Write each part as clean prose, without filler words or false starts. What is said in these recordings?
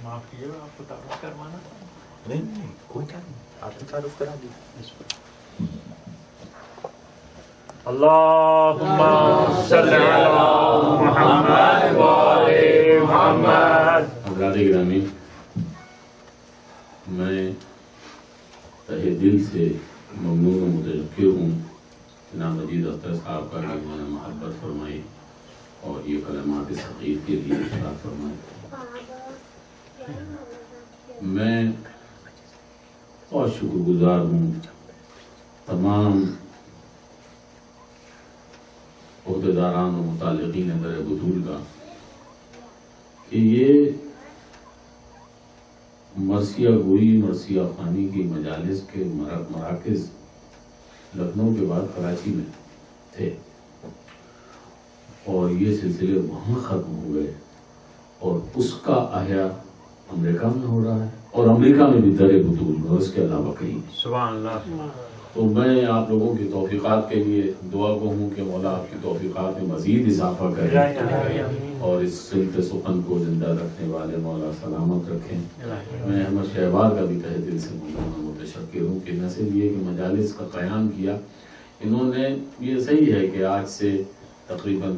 معاف کیجیے آپ کو تعارف کروانا نہیں کوئی نہیں، آپ نے تعارف کرا دی. اللہم صلی علی محمد وآل محمد. حضرات گرامی، میں تہہ دل سے ممنون و متشکر ہوں جناب مجید اختر صاحب کا کہ انہوں نے محبت فرمائی اور یہ کلمات ثقیل کے لیے ارشاد فرمائے. میں بہت شکر گزار ہوں تمام عہدیداران و متعلقین در بطول کا کہ یہ مرثیہ گوئی مرثیہ خوانی کی مجالس کے مراکز لکھنؤ کے بعد کراچی میں تھے اور یہ سلسلے وہاں ختم ہو گئے اور اس کا احیاء امریکہ میں ہو رہا ہے اور امریکہ میں بھی در بطول میں اور اس کے علاوہ کہیں. سبحان اللہ. تو میں آپ لوگوں کی توفیقات کے لیے دعا کو ہوں کہ مولا آپ کی توفیقات میں مزید اضافہ کرے اور اس سلط سخن کو زندہ رکھنے والے مولا سلامت رکھیں. میں احمد شہباز کا بھی تہ دل سے متشکر ہوں کہ نہ صرف یہ کہ مجالس کا قیام کیا، انہوں نے یہ صحیح ہے کہ آج سے تقریباً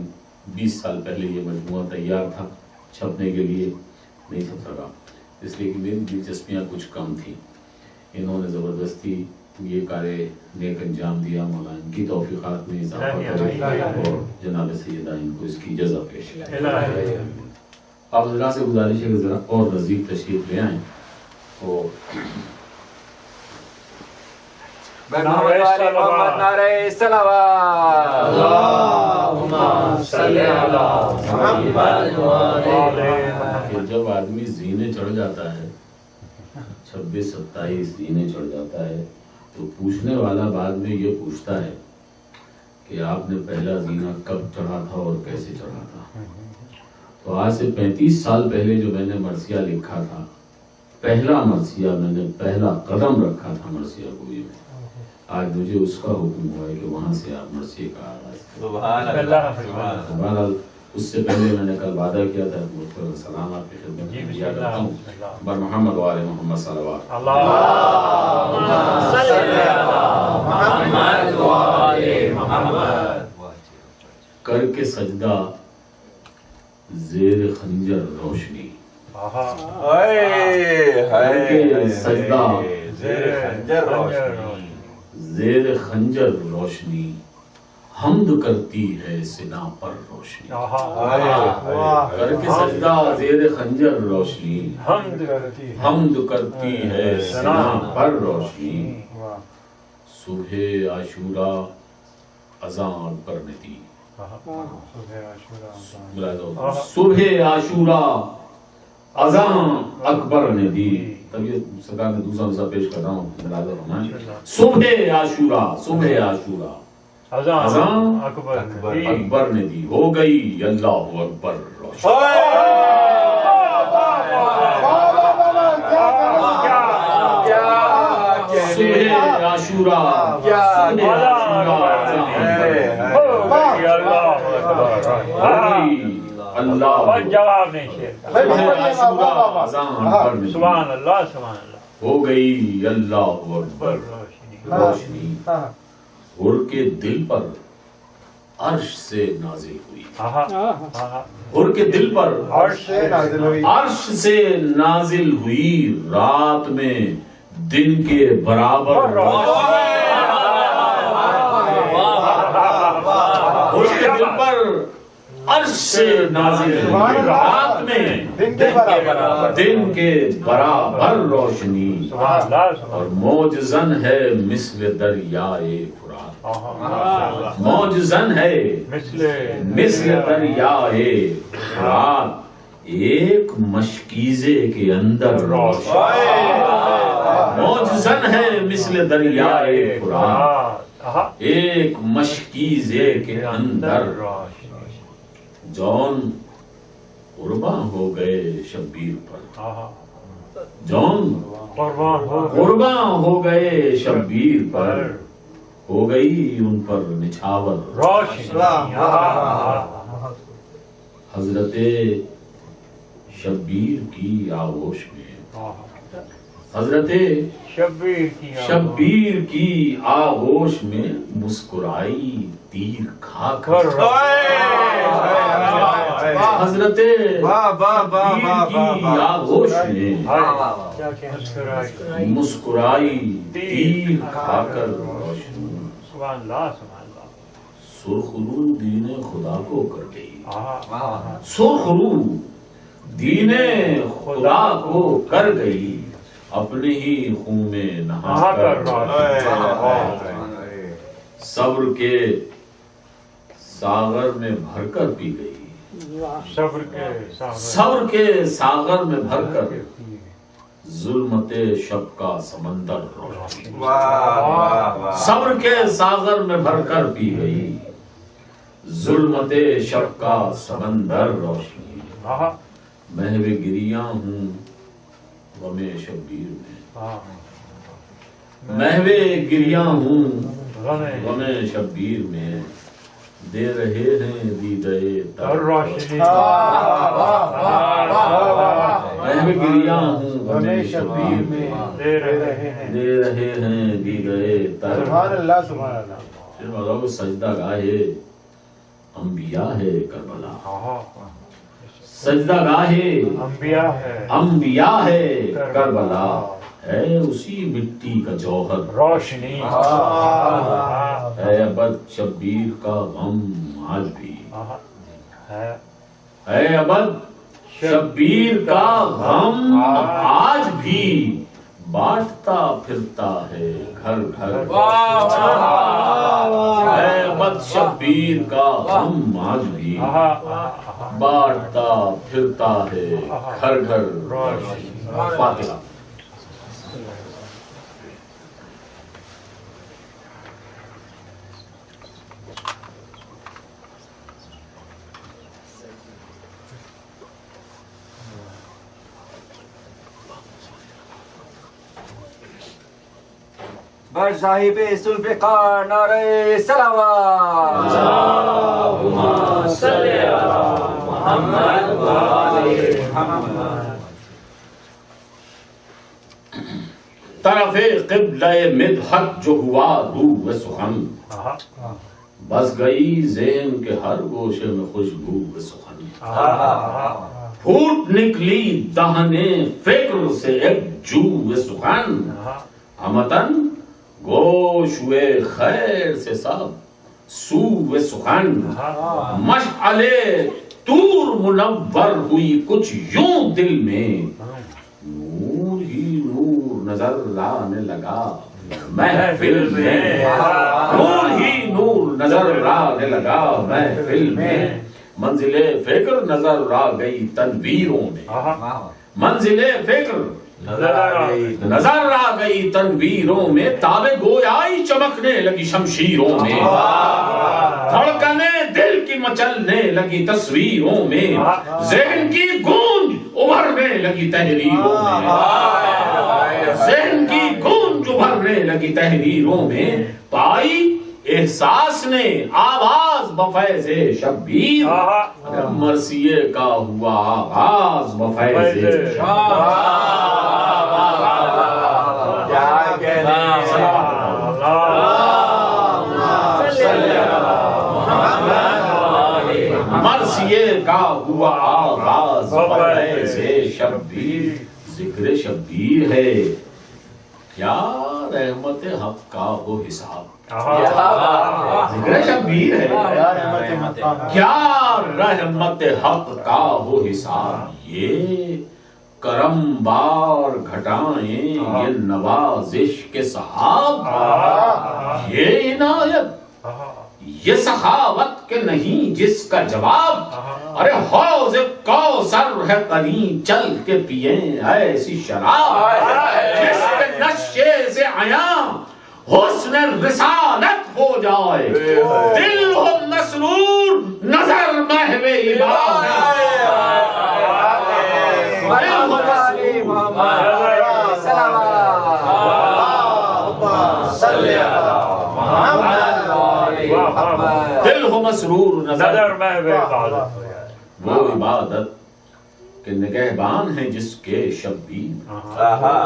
20 سال پہلے یہ مجموعہ تیار تھا، چھپنے کے لیے نہیں چھپ سکا اس لیے کہ میری دلچسپیاں کچھ کم تھیں. انہوں نے زبردستی یہ کارے نیک انجام دیا. مولا ان کی توفیقات میں اضافہ کرے اور جناب سیدہ ان کو اس کی جزا پیش کرے. آپ حضرات سے گزارش ہے کہ ذرا اور نزدیک تشریف لے آئیں. تو نعرہ صلوات. اللہم صلی علی محمد کہ جب آدمی زینے چڑھ جاتا ہے 26-27 زینے چڑھ جاتا ہے تو پوچھنے والا بعد میں یہ پوچھتا ہے کہ آپ نے پہلا زینہ کب چڑھا تھا اور کیسے چڑھا تھا. تو آج سے 35 سال پہلے جو میں نے مرثیہ لکھا تھا، پہلا مرثیہ میں نے پہلا قدم رکھا تھا مرثیہ گوئی میں، آج مجھے اس کا حکم ہوا ہے کہ وہاں سے آپ مرثیے کا آغاز کریں. سبحان اللہ. بہرحال اس سے پہلے میں نے کل وعدہ کیا تھا سلام آپ کی خدمت میں کیا کرتا ہوں. بر محمد وآل محمد صلوات. اللہم صلی علی محمد وآل محمد. کر کے سجدہ زیر خنجر روشنی، کر کے سجدہ زیر خنجر روشنی، حمد کرتی ہے سنا پر روشنی. کر کے سجدہ زیر خنجر روشنی، حمد کرتی ہے سنا پر روشنی. صبح عاشورہ اذان اکبر نے دی، صبح عاشورہ اذان اکبر نے دی. تب یہ سرکار نے دوسرا مسئلہ پیش کر رہا ہوں. صبح عاشورہ اذان اکبر نے دی، ہو گئی اللہ اکبر روشنی. صبح عاشورہ اللہ جواب نہیں شیر. سبحان اللہ سبحان اللہ. ہو گئی اللہ اکبر روشنی. حر کے دل پر عرش سے نازل ہوئی، حر کے دل پر عرش سے نازل ہوئی، رات میں دن کے برابر روشنی. حر کے دل پر عرش سے نازل ہوئی، رات میں دن کے برابر روشنی. اور موج زن ہے مثل دریائے فرات، موج زن ہے مثل دریائے فرات، ایک مشکیزے کے اندر روشنی. موج زن ہے مثل دریائے فرات، ایک مشکیزے کے اندر. جون قرباں ہو گئے شبیر پر، جون قرباں ہو گئے شبیر پر، ہو گئی ان پر نچھاور روشنی. حضرت شبیر کی آغوش میں واہ حضرت شبیر کی شبیر کی آغوش میں مسکرائی تیر کھا کر حضرت شبیر کی آغوش میں مسکرائی تیر کھا کر روشن سبحان اللہ سبحان اللہ سرخ رو دین خدا کو کر گئی سرخ رو دین خدا کو کر گئی اپنے ہی خون میں نہا کر صبر کے ساغر میں بھر کر پی گئی صبر کے ساغر میں بھر کر ظلمت شب کا سمندر روشن صبر کے ساغر میں بھر کر پی گئی ظلمت شب کا سمندر روشنی محو گریاں ہوں غم شبیر میں محو گریاں ہوں غم شبیر میں دے رہے ہیں دیدے تر روشنی محو گریاں ہوں غم شبیر میں دے رہے ہیں دیدے تر سبحان اللہ سبحان اللہ. پھر مطلب سجدہ گاہ انبیاء ہے کربلا سجدہ گاہ انبیاء ہے کربلا ہے اسی مٹی کا جوہر روشنی ہے ابد شبیر کا غم آج بھی ہے ابد شبیر کا غم آج بھی بانٹتا پھرتا ہے گھر گھر ہے ابد شبیر کا غم آج بھی بانٹتا پھرتا ہے گھر گھر فاتحہ. بر صاحب ذوالفقار نعرہ سلامت اللہم صلی علی محمد و آل محمد. طرف قبلہ مدحت جو ہوا روح و سخن بس گئی ذہن کے ہر گوشے میں خوشبو و سخن پھوٹ نکلی دہنے فکر سے ایک جو و سخن ہمتن گوش ہوئے خیر سے سب سو و سخن مشعل طور منور ہوئی کچھ یوں دل میں نور ہی نور نظر آنے لگا محفل میں نور ہی نور نظر آنے لگا محفل میں منزل فکر نظر آ گئی تنویروں میں منزل فکر نظر آ گئی تنویروں میں تاب گویائی چمکنے لگی شمشیروں میں دھڑکنے دل کی مچلنے لگی تصویروں میں ذہن کی گونج ابھرنے لگی تحریروں میں ذہن کی گونج ابھرنے لگی تحریروں میں پائی احساس نے آواز بفیض شبیر مرثیے کا ہوا آغاز بفیض مرثیے کا ہوا آغاز بفیض شبیر. ذکر شبیر ہے کیا رحمت حق کا ہو حساب ذکر شبیر ہے کیا رحمت حق کا ہو حساب یہ کرم بار گھٹائیں یہ نوازش کے صحاب یہ عنایت یہ سخاوت کے نہیں جس کا جواب ارے حوض کوثر ہے قدیم چل کے پیئیں ایسی شراب جس کے نشے سے عیاں حسن رسالت ہو جائے دل ہو مسرور نظر محو عبادت دل ہو مسرور نظر نظر محو عبادت وہ عبادت کہ نگہبان ہیں جس کے شبیر، آہا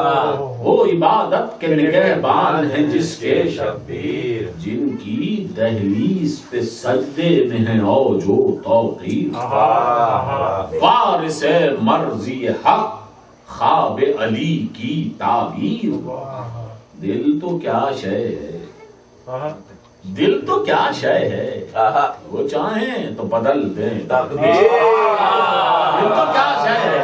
وہ عبادت کے نگہبان ہیں جس کے شبیر، جن کی دہلیز پہ سجدے میں ہیں اوج و توقیر، وارث مرضی حق خواب علی کی تعبیر۔ دل تو کیا شے ہے، دل تو کیا شے ہے، آہا وہ چاہیں تو بدل دیں تقدیر، دل تو کیا شے ہے،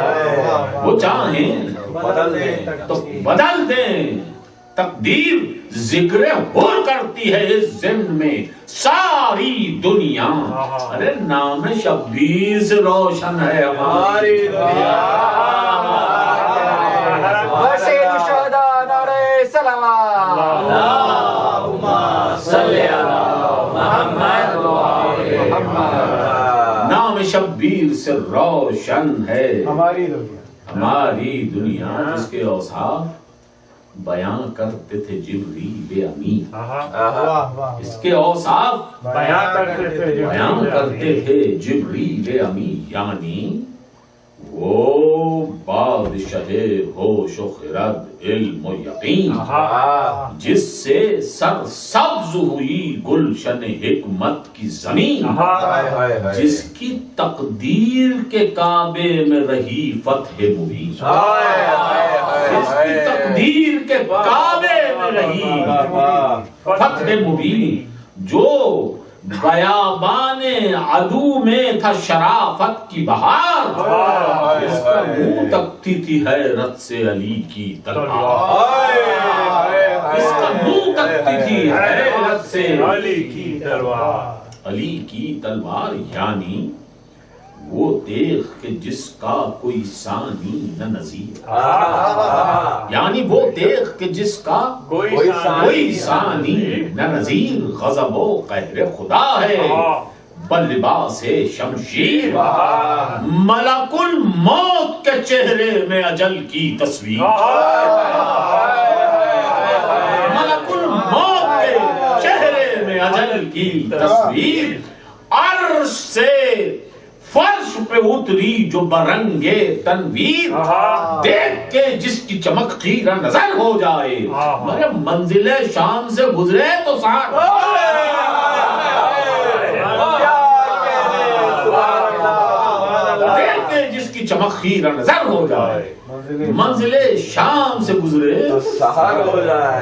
وہ چاہیں بدل دیں تو بدل دیں تقدیر۔ ذکر حر کرتی ہے اس ضمن میں ساری دنیا، ارے نام شبیر سے روشن ہے ہماری دنیا۔ سید الشہداء نعرہ سلوات۔ اللہم صلی علی محمد و آل محمد۔ نام شبیر سے روشن ہے ہماری دنیا، ہماری دنیا، جس کے اوصاف بیان کرتے تھے جبریل امین، واہ واہ اس کے اوصاف بیان کرتے تھے بیان کرتے تھے جبریل امین، یعنی وہ بادشاہ ہوش و خرد علم و یقین، جس سے سر سبز ہوئی گلشن حکمت کی زمین، جس کی تقدیر کے کعبے میں رہی فتح مبین، جس کی تقدیر کے کعبے میں رہی فتح مبین، جو بیابان عدو میں تھا شرافت کی بہار، جس کا منہ تکتی تھی حیرت سے علی کی تلوار، جس کا منہ تکتی تھی حیرت سے علی کی تلوار، علی کی تلوار، یعنی وہ دیکھ کہ جس کا کوئی ثانی نہ نظیر، یعنی وہ دیکھ کہ جس کا کوئی ثانی نہ نظیر، غضب و قہر خدا ہے بل لباس شمشیر، ملک الموت کے چہرے میں اجل کی تصویر، ملک الموت کے چہرے میں اجل کی تصویر، عرش سے فرش پہ اتری جو برنگے تنویر، دیکھ کے جس کی چمک خیرہ نظر ہو جائے، مگر منزل شام سے گزرے تو ساتھ دیکھ کے جس کی چمک خیرہ نظر ہو جائے، منزل شام سے گزرے تو سحر ہو جائے۔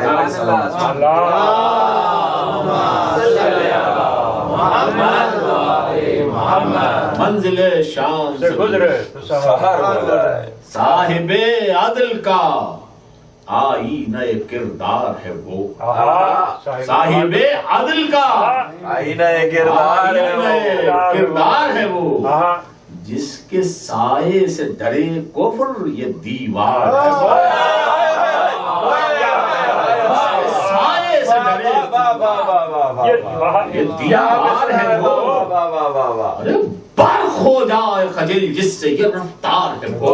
منزل شام سے گزرے سحر ہو جائے۔ صاحب عدل کا آئینہ کردار ہے وہ، صاحب عدل کا آئینہ کردار ہے وہ، کردار ہے وہ، جس کے سائے سے ڈرے کفر یہ دیوار ہے، سائے سے ڈرے یہ دیوار ہے وہ، ارے برق ہو جائے خجل جس سے یہ رفتار ہے وہ،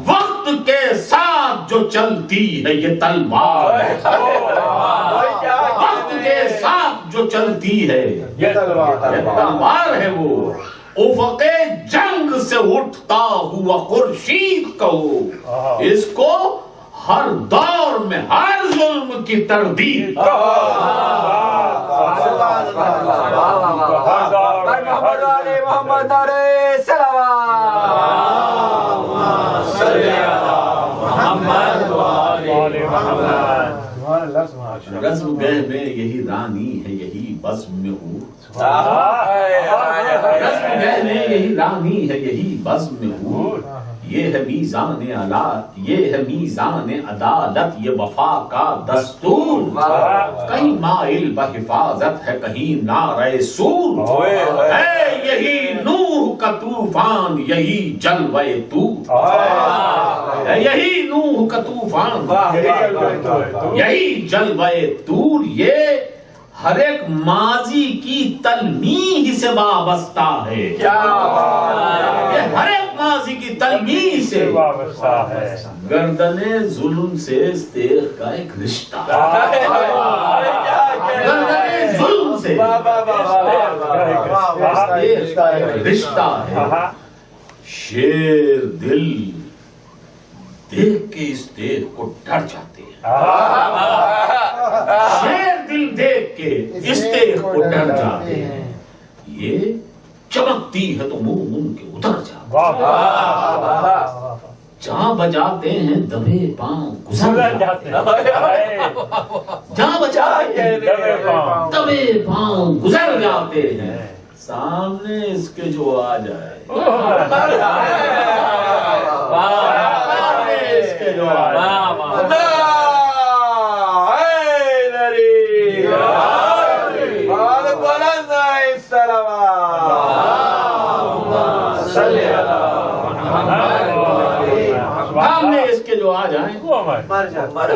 وقت کے ساتھ جو چلتی ہے یہ تلوار ہے، وقت کے ساتھ جو چلتی ہے یہ تلوار ہے وہ، افق جنگ سے اٹھتا ہوا خورشید کہو، اس کو ہر دور میں ہر ظلم کی تردید، محمد علی محمد نعرہ سلوات۔ رزم گہ میں یہی رانی ہے یہی بزم میں ہوں، رزم گہ میں یہی رانی ہے یہی بزم میں ہوں، یہ ہے میزان عدالت، یہ ہے میزان عدالت، یہ وفا کا دستور، کہیں مائل بحفاظت ہے کہیں نعرہ سور، ہے یہی نوح کا طوفان یہی جلوہ طور، ہے یہی نوح کا طوفان یہی جلوہ طور، یہ ہر ایک ماضی کی تلمیح سے وابستہ ہے، یہ ہر ایک ماضی کی تلمیح سے وابستہ ہے، گردن ظلم سے استیغ کا ایک رشتہ، گردن ظلم سے استیغ کا ایک رشتہ ہے، شیر دل دیکھ کے اس دیکھ کو ڈر جاتے ہیں. شیر دل دیکھ کے اس دیکھ کو ڈر جاتے ہیں. یہ چمکتی ہے تو منہ ان کے اتر جاتے ہیں. جہاں بجاتے ہیں دبے پاؤں گزر جاتے ہیں. جہاں بجاتے ہیں دبے پاؤں گزر جاتے ہیں. سامنے اس کے جو آ جائے اس کے جو آ جائے سامنے اس کے جو آ جائیں مر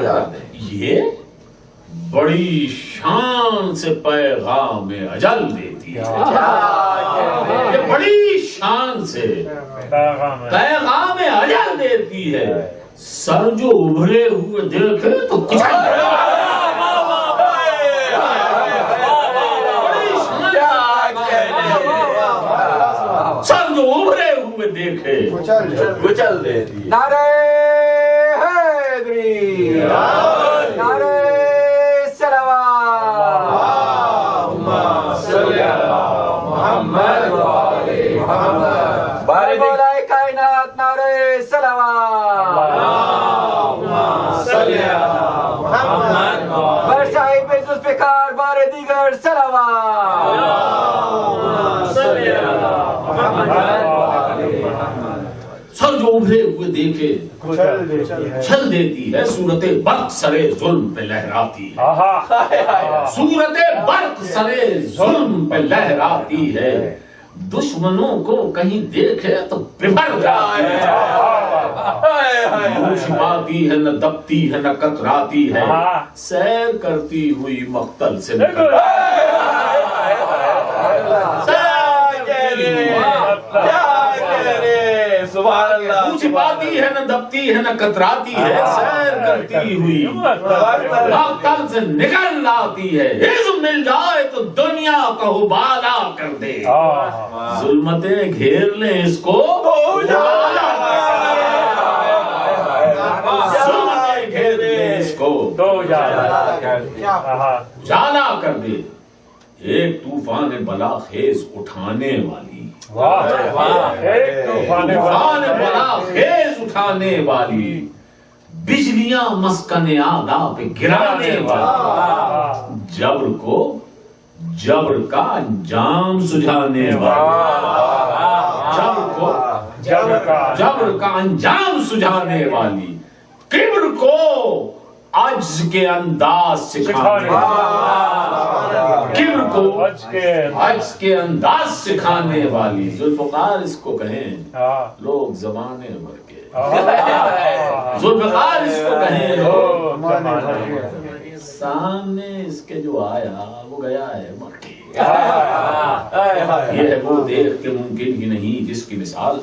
جاتے ہیں. یہ بڑی شان سے پیغام اجل دیتی ہے. یہ بڑی شان سے پیغام اجل دیتی ہے. سر جو ابھرے ہوئے دیکھے تو سر جو ابھرے ہوئے دیکھے کچل دیتی ہے. نعرہ حیدری، نعرہ مولا کائنات نعرہ صلوات، بر صاحب ذوالفقار بار دیگر صلوات. سر جو ابھرے ہوئے دیکھے چھل دیتی ہے. صورت برق سرے ظلم پہ لہراتی ہے. صورت برق سرے ظلم پہ لہراتی ہے. دشمنوں کو کہیں دیکھے تو ببھر جاتی ہے. منہ چھپاتی ہے نہ دبتی ہے نہ کتراتی ہے. سیر کرتی ہوئی مقتل سے نکل منہ چھپاتی ہے نہ دبتی ہے نہ کتراتی ہے. سیر کرتی ہوئی مقتل سے نکل آتی ہے. عزم مل جائے تو دنیا کو بالا کر دے. ظلمتیں گھیر لیں اس کو ظلمتیں گھیر لیں اس کو جالا کر دے. ایک طوفان بلا خیز اٹھانے والی طوفان بلا خیز اٹھانے والی بجلیاں مسکن آدھا پہ گرانے والی جبر کو جبر کا انجام سجھانے والی جبر کو جبر کا انجام سجھانے والی کبر کو عجز کے انداز سکھانے والی کبر کو عجز کے انداز سکھانے والی. ذوالفقار اس کو کہیں لوگ زمانے مر کے ذوالفقار اس کو کہیں لوگ سامنے اس کے جو آیا وہ گیا ہے مر کے. یہ ہے وہ دیکھ کے ممکن ہی نہیں جس کی مثال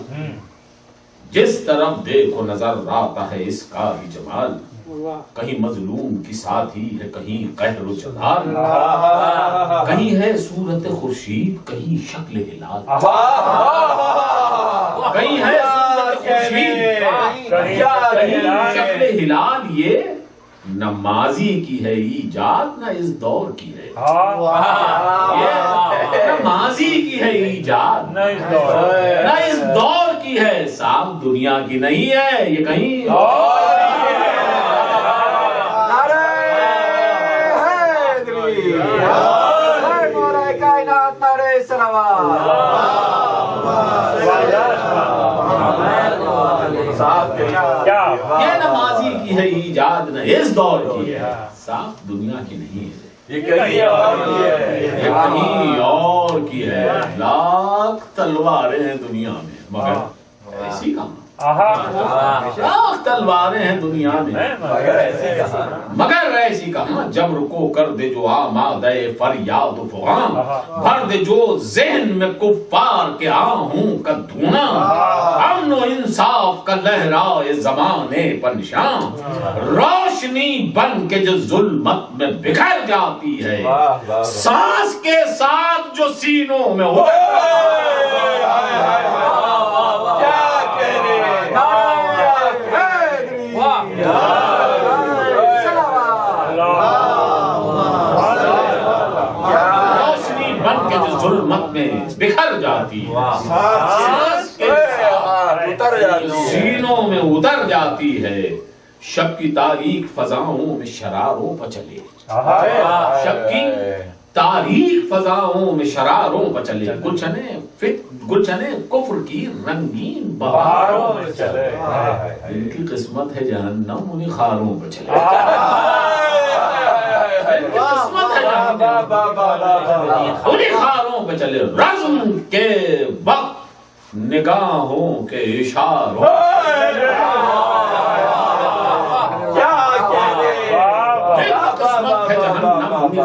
جس طرف دیکھو نظر آتا ہے اس کا ہی جمال. کہیں مظلوم کی ساتھی ہے کہیں قہر و جلال. کہیں ہے صورت خورشید کہیں شکل ہلال. کہیں ہے صورت خورشید کہیں شکل ہلال. یہ نہ ماضی کی ہے ایجاد نہ اس دور کی ہے. نہ ماضی کی ہے ایجاد نہ اس دور کی ہے. صاحب دنیا کی نہیں ہے یہ کہیں اور مولا کائنات نعرہ صلوات. یہ نہ ماضی کی ہے ایجاد نہ اس دور کی ہے. صاف دنیا کی نہیں ہے یہ کہیں اور کی ہے. لاکھ تلواریں ہیں دنیا میں مگر ایسی کہاں. لاکھ تلواریں ہیں دنیا میں مگر ایسی کہاں. جبر کو کر دے جو آمادہ فریاد و فغان. بھر دے جو ذہن میں کفار کے آہوں کا دھونا. امن و انصاف کا لہرائے زمانے پنشان. روشنی بن کے جو ظلمت میں بکھر جاتی ہے. سانس کے ساتھ جو سینوں میں ہو میں بکھر جاتی ہے، سانس کے اتر جاتی ہے، سینوں میں اتر جاتی ہے، شب کی تاریک فضاؤں میں شراروں پر چلے، شب کی تاریک فضاؤں میں شراروں پر چلے، گلشنے کفر کی رنگین بہاروں میں چلے، ان کی قسمت ہے جہنم انہیں خاروں پر چلے، ان کی قسمت ہے جہنم انہیں خاروں پر چلے، رزم کے وقت نگاہوں کے اشاروں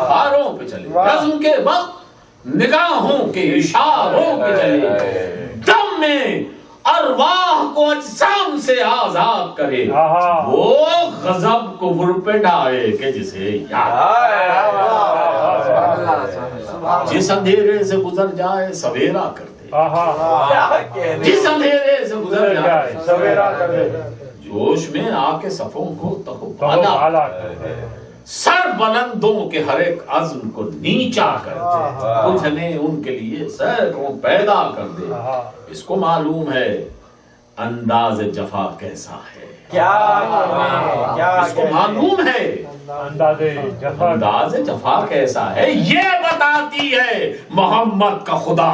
خاروں پہ چلے، رزم کے وقت نگاہوں کے اشاروں پہ چلے، دم میں ارواح کو اجسام سے آزاد کرے، وہ غضب کفر پہ ڈالے کہ جسے یاد، جس اندھیرے سے گزر جائے سویرا کر دے، جس اندھیرے سے گزر جائے سویرا کر دے، جوش میں آ کے صفوں کو تہو بالا کر دے، سر بلندوں کے ہر ایک عزم کو نیچا کر دے، اٹھنے ان کے لیے سینکڑوں پیدا کر دے، اس کو معلوم ہے انداز جفا کیسا ہے، اس کو معلوم ہے انداز جفا کیسا ہے، یہ بتاتی ہے محمد کا خدا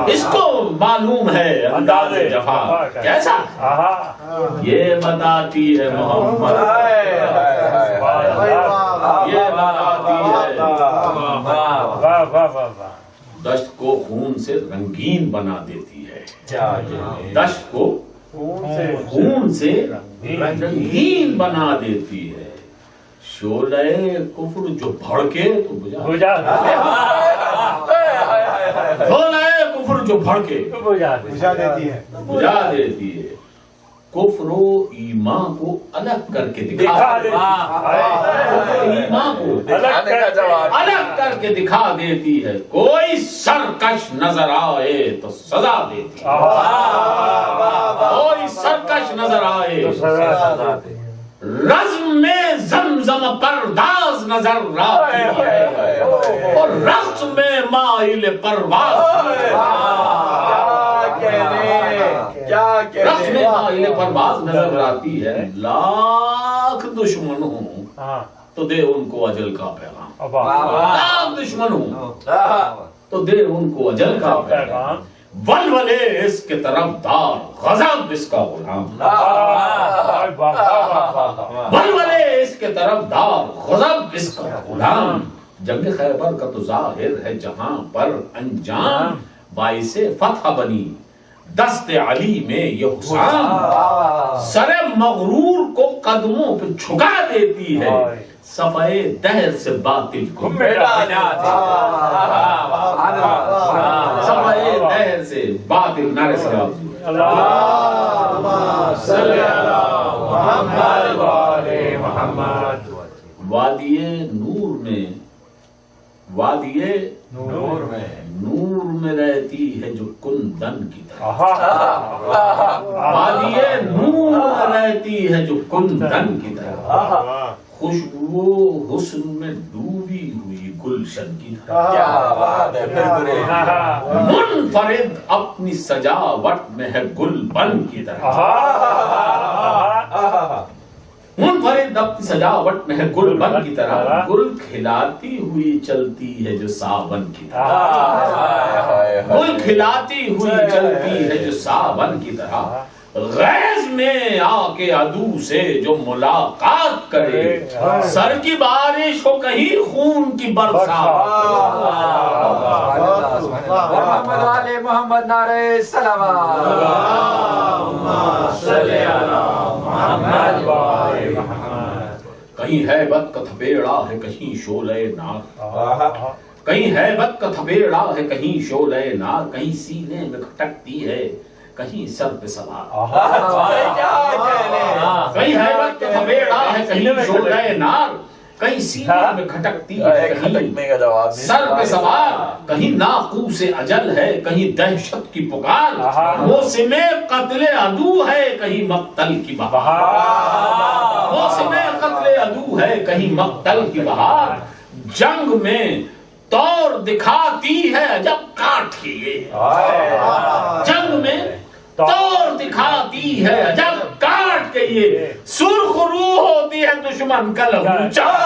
اس کو معلوم ہے انداز جفا کیسا، یہ بتاتی ہے محمد، یہ بتاتی ہے دشت کو خون سے رنگین بنا دیتی ہے، دشت کو خون سے رنگین بنا دیتی ہے، شعلہ کفر جو بھڑکے تو بجھا کفر جو بھڑکے بجھا دیتی ہے، بجھا دیتی ہے، کفر و ایمان کو الگ کر کے دکھا دیتی ہے، ایمان کو الگ کر کے دکھا دیتی ہے، کوئی سرکش نظر آئے تو سزا دیتی ہے، کوئی سرکش نظر آئے تو سزا دیتی ہے، رزم میں زمزم پرداز نظر آتی ہے اور رقص میں مائل پرواز، رقص میں مائل پرواز نظر آتی ہے، لاکھ دشمن ہوں تو دے ان کو اجل کا پیغام، لاکھ دشمن ہوں تو دے ان کو اجل کا پیغام، ولولے اس کے طرف دار غضب اس کا غلام، ولولے اس کے طرف دار غضب اس کا غلام، جنگ خیبر کا تو ظاہر ہے جہاں پر انجام، باعث فتح بنی دست علی میں یہ حسام، سر مغرور کو قدموں پہ جھکا دیتی ہے، صفحے دہر سے باطل کو مٹا دیتی ہے، صفحے دہر سے باطل، نعرہ صلوات، اللہم صلی علی محمد و آل محمد، وادی نور میں، وادی نور میں رہتی ہے جو کندن کی طرح، وادی نور میں رہتی ہے جو کندن کی طرح، خوشبو حسن میں ڈوبی ہوئی گلشن کی طرح، منفرد اپنی سجاوٹ میں ہے گل بن کی طرح، منفرد اپنی سجاوٹ میں ہے گل بن کی طرح، گل کھلاتی ہوئی چلتی ہے جو ساون کی طرح، گل کھلاتی ہوئی چلتی ہے جو ساون کی طرح، غیظ میں آ کے عدو سے جو ملاقات کرے، سر کی بارش ہو کہیں خون کی برسات، محمد والے محمد، نعرہ صلوات، صلی علی محمد و آل محمد، کہیں ہیبت کا تھپیڑا ہے کہیں شعلہ نار، کہیں ہیبت کا تھپیڑا ہے کہیں شعلہ نار، کہیں سینے میں کھٹکتی ہے کہیں سر پہ سوار، کہیں ہیبت کا تھپیڑا ہے کہیں شعلہ نار، کہیں سینے میں کھٹکتی ہے، کہیں کھٹکنے کا جواب نہیں، سر پہ سوار، کہیں ناقوس اجل ہے، کہیں دہشت کی پکار، موسم قتل عدو ہے، کہیں مقتل کی بہار، موسم قتل عدو ہے، کہیں مقتل کی بہار، جنگ میں طور دکھاتی ہے جب کاٹ کے یہ، جنگ میں طور دکھاتی ہے جب کاٹ کے یہ، سرخ روح ہوتی ہے دشمن کا لہو چاٹ،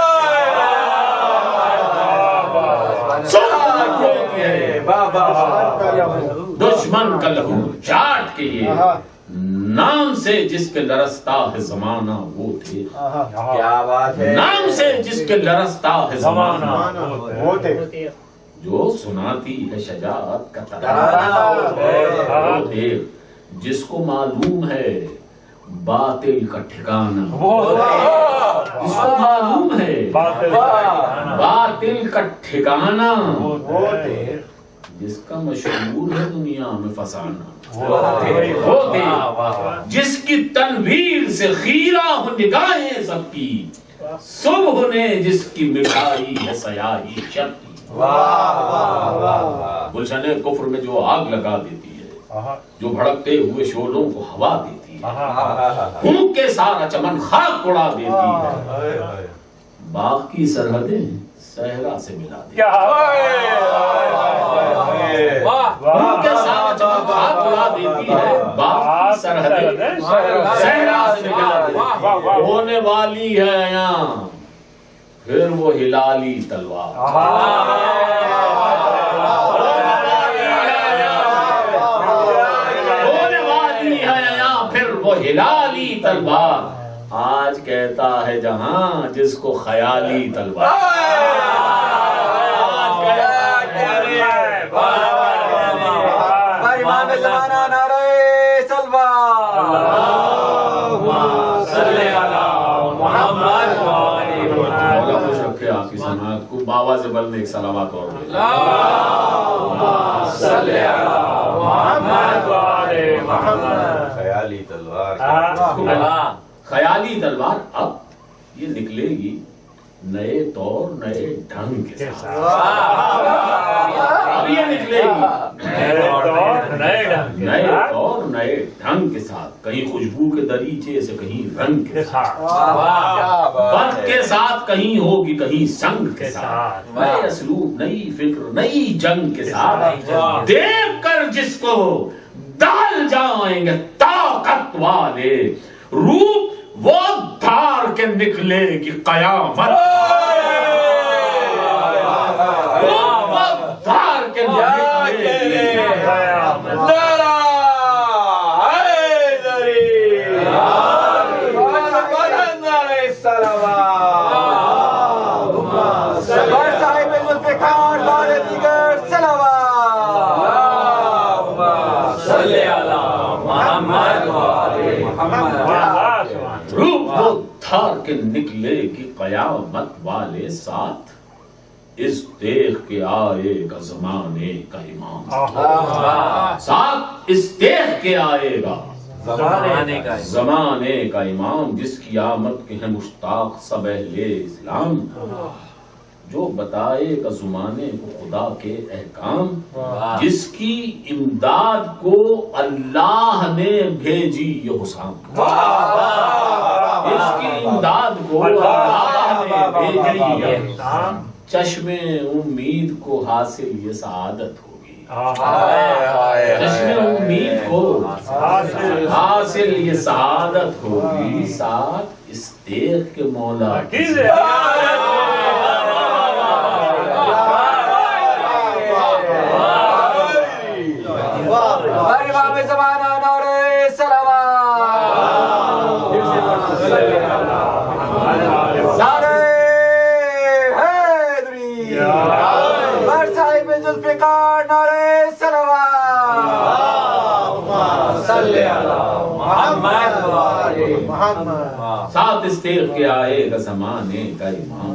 سرخ روح ہوتی ہے دشمن کا لہو چاٹ کے یہ، نام سے جس کے لرزتا ہے زمانہ وہ تھے، کیا بات ہے، نام سے جس کے لرزتا ہے زمانہ وہ تھے جو سناتی ہے شجاعت کا ترانہ وہ تھے، جس کو معلوم ہے باطل کا ٹھکانہ، جس کو معلوم ہے باطل کا ٹھکانہ، وہ تھے جس کا مشہور ہے دنیا میں فسانہ، وہ تھے جس کی تنویر سے خیرہ ہو نگاہیں سب کی، صبح نے جس کی مٹائی ہے سیاہی شب کی، گلشن کفر میں جو آگ لگا دیتی ہے، جو بھڑکتے ہوئے شعلوں کو ہوا دیتی ہے، پھونک کے سارا چمن خاک اڑا دیتی ہے، باغ کی سرحدیں صحرا سے ملا دیتی ہے، پھونک کے سارا چمن خاک اڑا دیتی ہے، باغ کی سرحدیں صحرا سے ملا دیتی ہے، ہونے والی ہے یہاں پھر وہ ہلالی تلوار، ہلالی تلوار، آج کہتا ہے جہاں جس کو خیالی تلوار، امام زمانہ نعرہ سلوار، مولا خوش رکھے آپ کی سماعت کو، باواز بلند ایک صلوات اور خیالی تلوار، خیالی تلوار اب یہ نکلے گی نئے طور نئے ڈھنگ کے ساتھ، اب یہ نکلے گی نئے طور نئے ڈھنگ کے ساتھ، کہیں خوشبو کے دریچے سے کہیں رنگ کے ساتھ، برق کے ساتھ کہیں ہوگی کہیں سنگ کے ساتھ، نئے اسلوب نئی فکر نئی جنگ کے ساتھ، دیکھ کر جس کو ڈال جائیں گے طاقت والے، روپ وہ دھار کے نکلے گی قیامت، روپ وہ دھار کے نکلے گی قیامت، صاحب ذوالفقار بار دیگر روپ وہ دھار کے نکلے گی قیامت والے، ساتھ اس دیکھ کے آئے گا زمانے کا امام، ساتھ اس دیکھ کے آئے گا زمانے کا امام، جس کی آمد کے ہیں مشتاق سب اہل اسلام، جو بتائے گا زمانے کو خدا کے احکام، جس کی امداد کو اللہ نے بھیجی یہ حسام، جس کی امداد کو اللہ نے بھیجی یہ حسام، چشم امید کو حاصل یہ سعادت ہوگی، چشم امید کو حاصل یہ سعادت ہوگی، ساتھ اس دیکھ کے مولا کی امام زمانہ نعرہ سلوات، نعرہ حیدری، بر صاحب ذوالفقار نعرہ سلوات، ساتھ اس دیکھ کے آئے گا زمانے کا امام،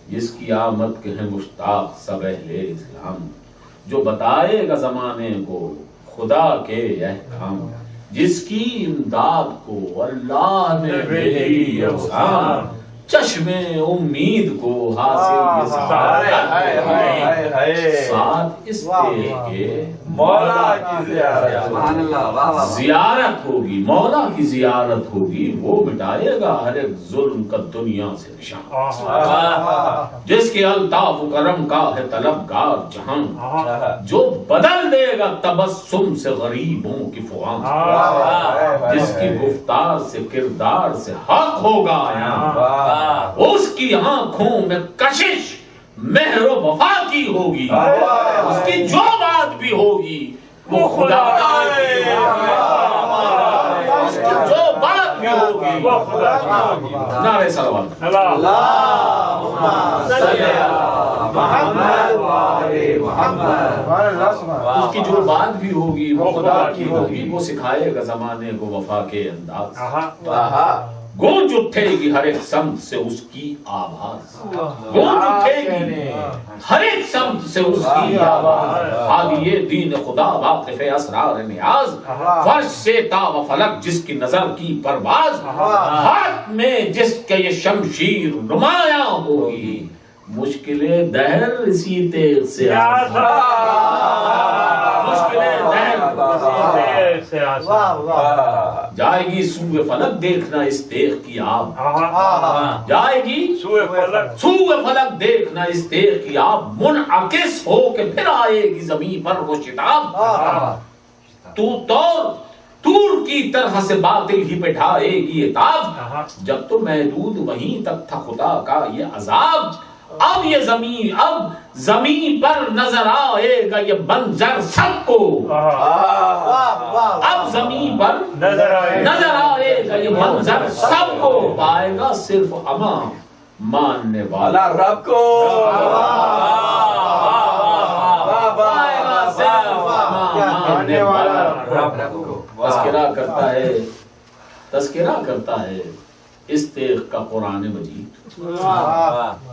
جس کی آمد کے ہیں مشتاق سب اہل اسلام، جو بتائے گا زمانے کو خدا کے احکام، جس کی امداد کو اللہ نے بھیجی یہ حسام، چشم امید کو حاصل یہ ساتھ اس کے مولا کی زیارت سبحان اللہ واہ واہ زیارت ہوگی، مولا کی زیارت ہوگی، وہ مٹائے گا ہر ایک ظلم کا دنیا سے نشان، جس کے الطاف و کرم کا ہے طلبگار جہان، جو بدل دے گا تبسم سے غریبوں کی فغان، جس کی گفتار سے کردار سے حق ہوگا یہاں، اس کی آنکھوں میں کشش مہر و وفا کی ہوگی، اس کی جو بات بھی ہوگی وہ خدا کی ہوگی، اس کی جو بات بھی ہوگی وہ خدا کی ہوگی۔ نعرہ صلوات اللہم صلی علی محمد و آل محمد۔ اس کی جو بات بھی ہوگی وہ خدا کی ہوگی، وہ سکھائے گا زمانے کو وفا کے انداز، گونج اٹھے گی ہر ایک سمت سے اس کی آواز، گونج اٹھے گی ہر ایک سمت سے اس کی آواز، حادی دین خدا واقف اسرار نیاز، فرش سے تا و فلک جس کی نظر کی پرواز، ہاتھ میں جس کے یہ شمشیر نمایاں ہوگی، مشکلیں دہر اسی تیغ سے مشکلیں دہر جائے گی سوئے فلک دیکھنا اس تیغ کی آب، جائے گی سوئے فلک دیکھنا اس تیغ کی آب، منعکس ہو کے پھر آئے گی زمین پر وہ شتاب، تور کی طرح سے باطل ہی پہ ڈھائے گی یہ تاب، جب تو محدود وہیں تک تھا خدا کا یہ عذاب، اب زمین پر نظر آئے گا یہ منظر سب کو، اب زمین پر نظر آئے گا یہ منظر سب کو، پائے گا صرف امان ماننے والا رب کو، پائے گا صرف امان ماننے والا رب کو۔ تذکرہ کرتا ہے اس تیغ کا قرآن مجید،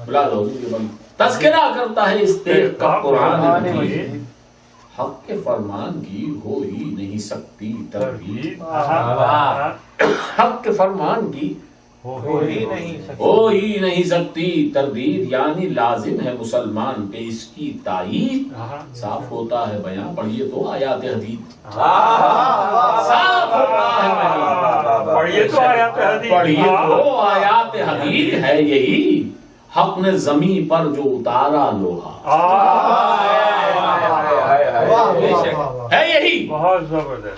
بلا دو تذکرہ کرتا ہے اس تیغ کا قرآن مجید، حق کے فرمان کی ہو ہی نہیں سکتی تردید، حق کے فرمان کی ہو ہی نہیں سکتی تردید، یعنی لازم ہے مسلمان پہ اس کی تائید، صاف ہوتا ہے بیان پڑھیے تو آیات حدید، صاف ہوتا ہے بیان پڑھیے تو آیات حدید، ہے یہی حق نے زمین پر جو اتارا لوہا، ہے یہی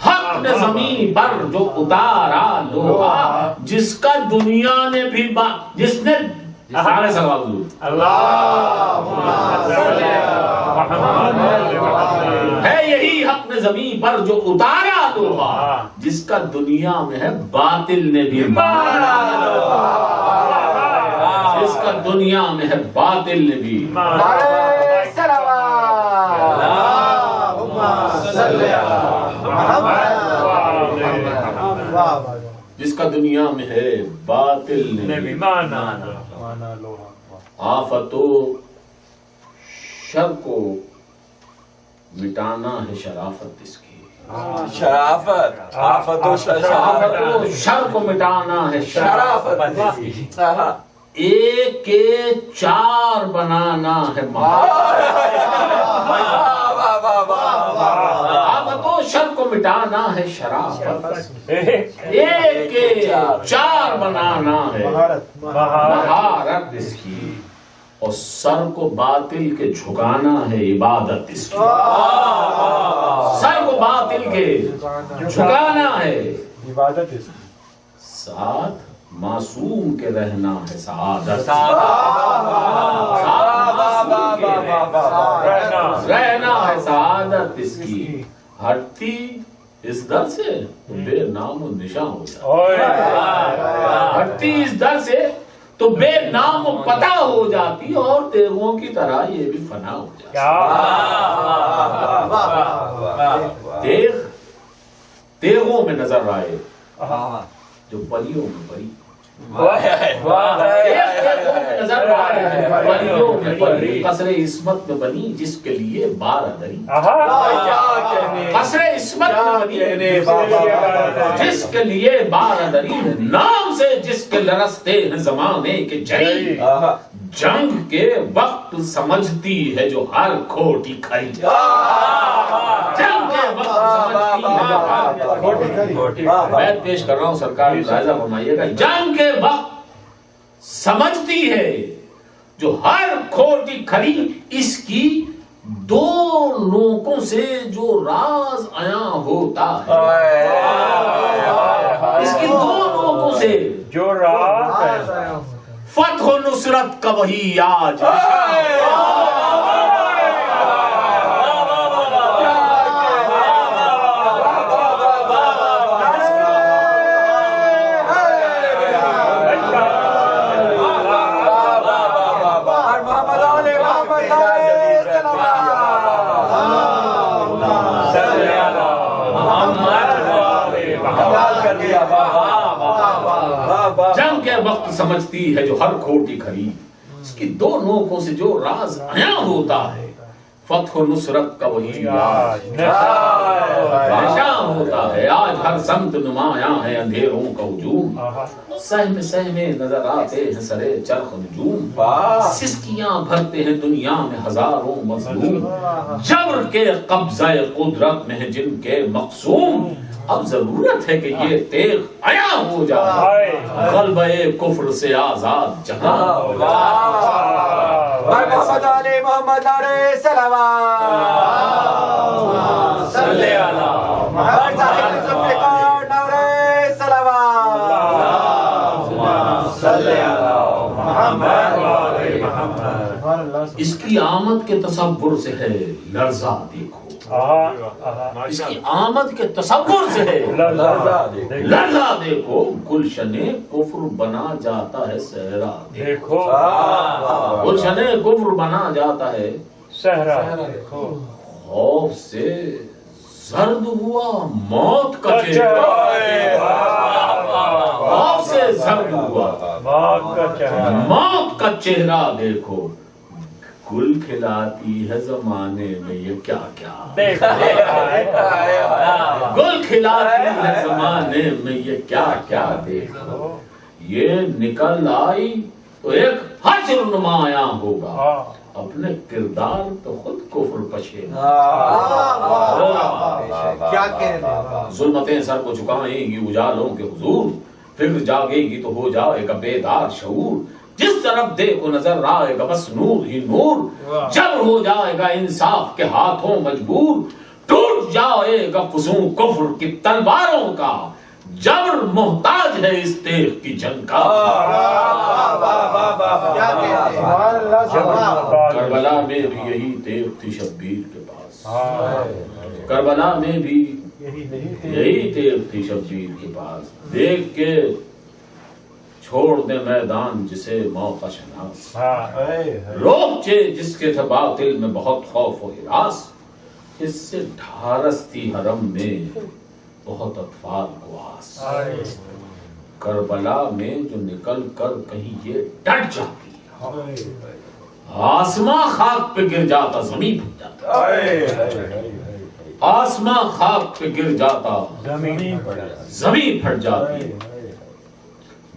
حق نے زمین پر جو اتارا لوہا، جس کا دنیا نے بھی جس نے ہے یہی حق نے زمین پر جو اتارا لوہا، جس کا دنیا میں ہے باطل نے بھی مارا لوہا، جس کا دنیا میں ہے باطل نے بھی جس کا دنیا میں ہے باطل نے بھی آفت و شر کو مٹانا ہے شرافت اس کی، شرافت آفت و شر کو مٹانا ہے شرافت اس کی، ایک کے چار بنانا ہے آفت و شر کو مٹانا ہے شرافت، ایک کے چار بنانا ہے مہارت اس کی، اور سر کو باطل کے جھکانا ہے عبادت اس کی، سر کو باطل کے جھکانا ہے عبادت اس کی، ساتھ معصوم کے رہنا ہے سعادت، رہنا ہے سعادت اس کی، ہٹتی اس در سے تو بے نام و نشان ہو جاتی، ہٹتی اس در سے تو بے نام و پتہ ہو جاتی، اور تیغوں کی طرح یہ بھی فنا ہو جاتی، تیغوں میں نظر آئے جو پریوں میں پری، نظر آ رہے ہیں پریوں میں پری قصر عصمت میں بنی جس کے لیے بار دری قصر عصمت میں بنی جس کے لیے بار دری نام سے جس کے لرزتے ہیں زمانے کے جئی جنگ کے وقت سمجھتی ہے جو ہر کھوٹی کھری جنگ کے وقت سمجھتی ہے جو ہر کھوٹی میں پیش کر رہا ہوں سرکار ملاحظہ فرمائیے گا جنگ کے وقت سمجھتی ہے جو ہر کھوٹی کھری اس کی دو نوکوں سے جو راز عیاں ہوتا ہے اس کی دو نوکوں سے جو راز فتح و نصرت کا وہی آج جنگ کے وقت سمجھتی ہے جو ہر کھوٹی کھری اس کی دو نوکوں سے جو راز عیاں ہوتا ہے فتح و نصرت کا وہی آج نشان ہوتا ہے آج ہر سمت نمایاں ہے اندھیروں کا ہجوم سہمے نظر آتے ہیں سرے چرخ نجوم سسکیاں بھرتے ہیں دنیا میں ہزاروں مظلوم جبر کے قبضہ قدرت میں ہیں جن کے مقصوم اب ضرورت ہے کہ یہ تیغ عیاں ہو جائے غلبہ کفر سے آزاد جہاں محمد علی محمد علیہ السلام صلی اللہ محمد صاحب ذوالفقار نعرہ السلام صلی اللہ محمد علی محمد اس کی آمد کے تصور سے ہے لرزہ دیکھو اس کی آمد کے تصور سے ہے لرزہ دیکھو گلشن کفر بنا جاتا ہے صحرا دیکھو گلشن کفر بنا جاتا ہے صحرا خوف سے زرد ہوا موت کا چہرہ خوف سے زرد ہوا موت کا چہرہ دیکھو گل کھلاتی ہے زمانے میں یہ کیا کیا گل کھلاتی ہے زمانے میں یہ کیا کیا دیکھو یہ نکل آئی تو ایک حجر نمایاں ہوگا اپنے کردار تو خود کفر پشے ظلمتیں سر کو جھکائیں گی اجالوں کے حضور فکر جاگے گی تو ہو جائے گا بیدار شعور جس طرف دیکھو نظر آئے گا بس نور ہی نور جب ہو جائے گا انصاف کے ہاتھوں مجبور ٹوٹ جائے گا فسوں کفر کی تلواروں کا جبر محتاج ہے اس تیغ کی جنگ کا کربلا میں بھی یہی تیغ تھی شبیر کے پاس کربلا میں بھی یہی تیغ تھی شبیر کے پاس دیکھ کے چھوڑ دے میدان جسے موقع شناس روکچے جس کے تھے باطل میں بہت خوف و ہراس اس سے ڈھارس تھی حرم میں بہت اطفال کو آس کربلا میں جو نکل کر کہیں یہ ڈٹ جاتی آسماں خاک پہ گر جاتا زمین پھٹ جاتا آسماں خاک پہ گر جاتا زمین پھٹ جاتی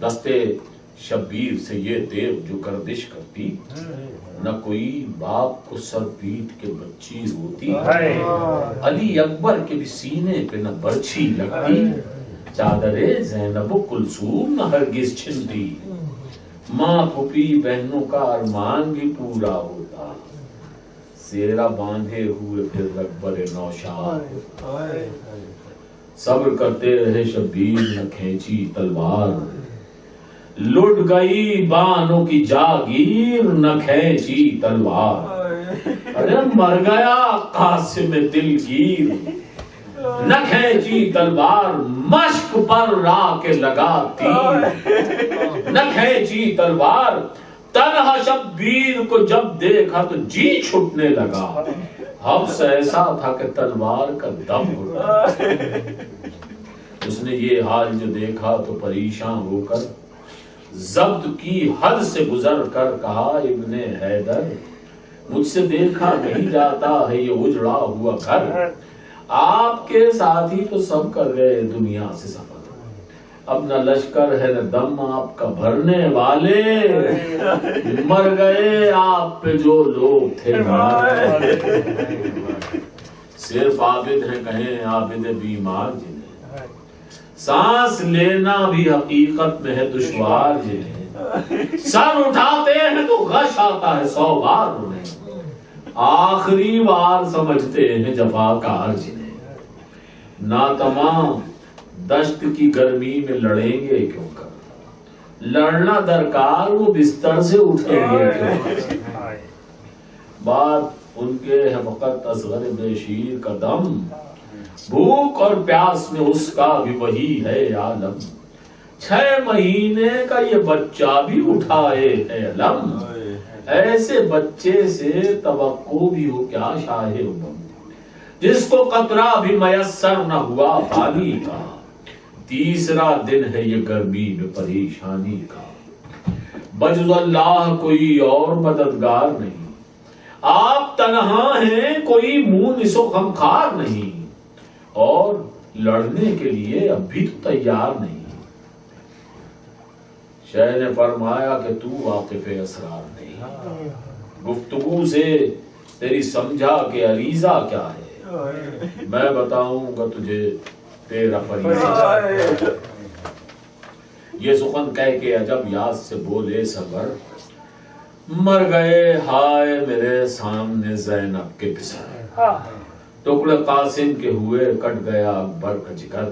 دستے شبیر سے یہ تیغ جو گردش کرتی نہ کوئی باپ کو سر پیٹ کے بچی روتی علی اکبر کے بھی سینے پہ نہ برچھی لگتی چادر زینب و کلثوم نہ ہرگز چھنتی ماں پھوپھی بہنوں کا ارمان بھی پورا ہوتا سیرا باندھے ہوئے پھر اکبر نوشاد صبر کرتے رہے شبیر نہ کھینچی تلوار لٹ گئی بانوں کی جاگیر نہ کھینچی تلوار ارے مر گیا قاسم دلگیر نہ کھینچی تلوار مشک پر را کے لگا تیر نہ کھینچی تلوار تنہا شبیر کو جب دیکھا تو جی چھٹنے لگا اب سے ایسا تھا کہ تلوار کا دم اٹھا اس نے یہ حال جو دیکھا تو پریشان ہو کر ضبط کی حد سے گزر کر کہا ابن حیدر مجھ سے دیکھا نہیں جاتا ہے یہ اجڑا ہوا گھر، آپ کے ساتھی تو سب کر گئے دنیا سے سفر، اب نہ لشکر ہے نہ دم آپ کا بھرنے والے، مر گئے آپ پہ جو لوگ تھے صرف عابد ہیں کہیں عابد بیمار جنہیں، سانس لینا بھی حقیقت میں ہے دشوار جنہیں، سر اٹھاتے ہیں تو غش آتا ہے 100 بار انہیں، آخری بار سمجھتے ہیں جفاکار جنہیں، ناتمام دشت کی گرمی میں لڑیں گے کیوں کر، لڑنا درکار وہ بستر سے اٹھیں گے کیوں کر، بات ان کے ہے فقط اصغر بے شیر کا دم، بھوک اور پیاس میں اس کا بھی وہی ہے عالم، 6 مہینے کا یہ بچہ بھی اٹھائے ہے علم، ایسے بچے سے توقع بھی ہو کیا شاہ امم، جس کو قطرہ بھی میسر نہ ہوا پانی کا، تیسرا دن ہے یہ گرمی میں پریشانی کا، بجز اللہ کوئی اور مددگار نہیں، آپ تنہا ہیں کوئی مونس و غمخوار نہیں، اور لڑنے کے لیے اب بھی تو تیار نہیں، شاہ نے فرمایا کہ تو واقف اسرار نہیں، گفتگو سے تیری سمجھا کہ عریضہ کیا ہے، میں بتاؤں گا تجھے تیرا فریضہ، یہ سخن کہہ کے عجب یاد سے بولے سرور، مر گئے ہائے میرے سامنے زینب کے پسر، ٹکڑے قاسم کے ہوئے کٹ گیا اکبر کا جگر،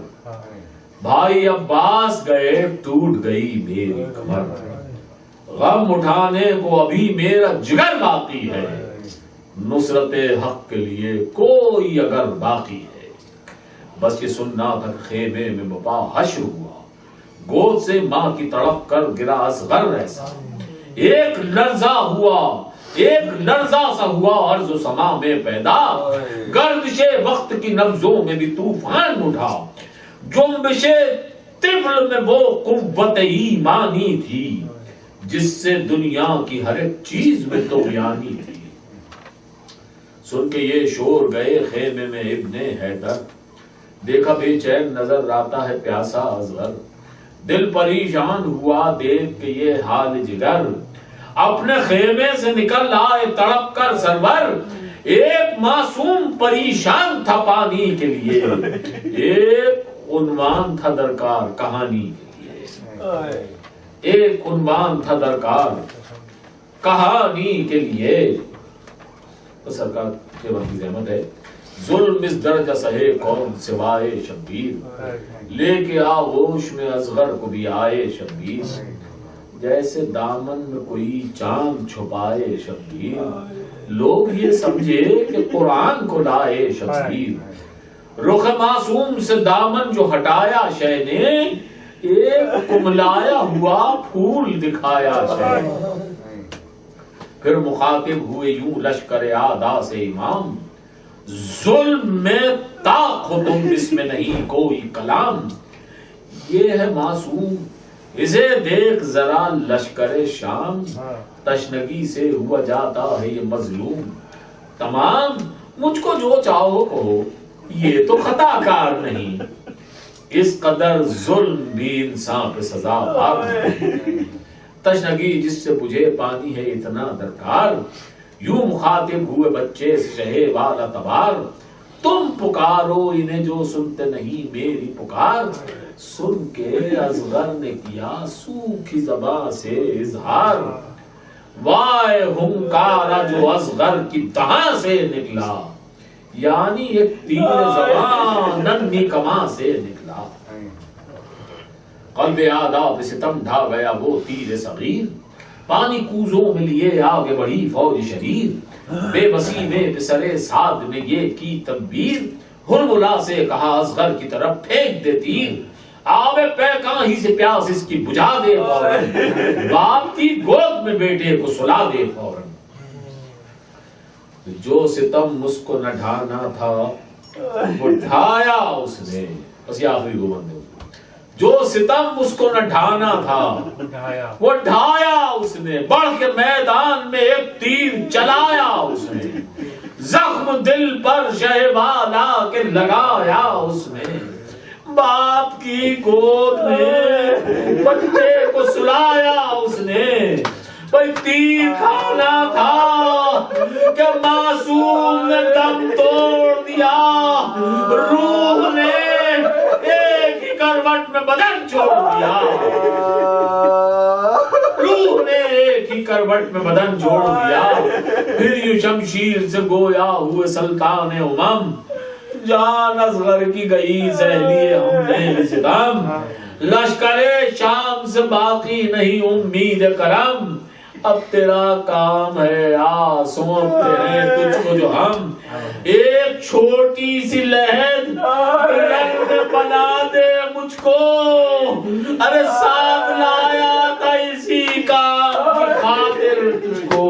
بھائی عباس گئے ٹوٹ گئی میری کمر، غم اٹھانے کو ابھی میرا جگر باقی ہے، نصرت حق کے لیے کوئی اگر باقی ہے، بس یہ سننا تھا خیمے میں بپا حشر ہوا، گود سے ماں کی تڑپ کر گرا اصغر ایسا، ایک لرزہ ہوا ایک لرزہ سا ہوا ارض و سما میں پیدا، گردش وقت کی نبضوں میں بھی طوفان اٹھا، جنبش طفل میں وہ قوت ایمانی تھی جس سے دنیا کی ہر ایک چیز میں طغیانی تھی، سن کے یہ شور گئے خیمے میں ابن حیدر، دیکھا بے چین نظر آتا ہے پیاسا اصغر، دل پریشان ہوا دیکھ کے یہ حال جگر، اپنے خیمے سے نکل آئے تڑپ کر سرور، ایک معصوم پریشان تھا پانی کے لیے، ایک عنوان تھا درکار کہانی کے لیے، ایک عنوان تھا درکار کہانی کے لیے، تو سرکار کے وقت کی زحمت ہے، ظلم اس درجہ سہے کون سوائے شبیر، لے کے آغوش میں اصغر کو بھی آئے شبیر، جیسے دامن میں کوئی چاند چھپائے شبیر، لوگ یہ سمجھے کہ قرآن کو لائے شبیر، رخ معصوم سے دامن جو ہٹایا شے نے، ایک کملایا ہوا پھول دکھایا شے نے، پھر مخاطب ہوئے یوں لشکر آدھا سے امام، ظلم میں طاق ہو تم اس میں نہیں کوئی کلام، یہ ہے معصوم اسے دیکھ ذرا لشکر شام، تشنگی سے ہوا جاتا ہے یہ مظلوم، تمام مجھ کو جو چاہو کہو یہ تو خطا کار نہیں، اس قدر ظلم بھی انسان پہ سزا بار نہیں، تشنگی جس سے بجھے پانی ہے اتنا درکار، یوں مخاطب ہوئے بچے سے شہے والا تبار، تم پکارو انہیں جو سنتے نہیں میری پکار، سن کے اصغر نے کیا سوکھی زبان سے اظہار، وائے ہنکارا جو اصغر کی دہاں سے نکلا، یعنی ایک تیر زبان ننھی کماں سے نکلا، قلب آداب ستم ڈھا گیا وہ تیر صغیر، پانی کوزوں میں لیے آگے بڑھی فوج شریر، بے بسی میں بسرے سعد نے یہ کی تدبیر، ہرملا سے کہا اصغر کی طرف پھینک دے تیر، آب پیکاں ہی سے پیاس اس کی بجھا دے فوراً، باپ کی گود میں بیٹے کو سلا دے فوراً، جو ستم اس کو نہ ڈھانا تھا وہ ڈھایا اس نے، بس یہ آخری دو بندے، جو ستم اس کو نہ ڈھانا تھا وہ ڈھایا اس نے، بڑھ کے میدان میں ایک تیر چلایا اس نے، زخم دل پر شہبالا کے لگایا اس نے، باپ کی گود میں بچے کو سلایا اس نے، بھائی تیر کھانا تھا کہ معصوم نے دم توڑ دیا، روح نے ایک ہی کروٹ میں بدن چھوڑ دیا، روح نے ایک ہی کروٹ میں بدن چھوڑ دیا، پھر یوں شمشیر سے گویا ہوئے سلطان امم، جان اصغر کی گئی سہلی ہم نے ستم، لشکر شام سے باقی نہیں امید کرم، اب تیرا کام ہے آ سونپتے ہیں تجھ کو جو ہم، ایک چھوٹی سی لہر رنگ بنا دے مجھ کو، ارے ساتھ لایا تھا اسی کام کی خاطر تجھ کو۔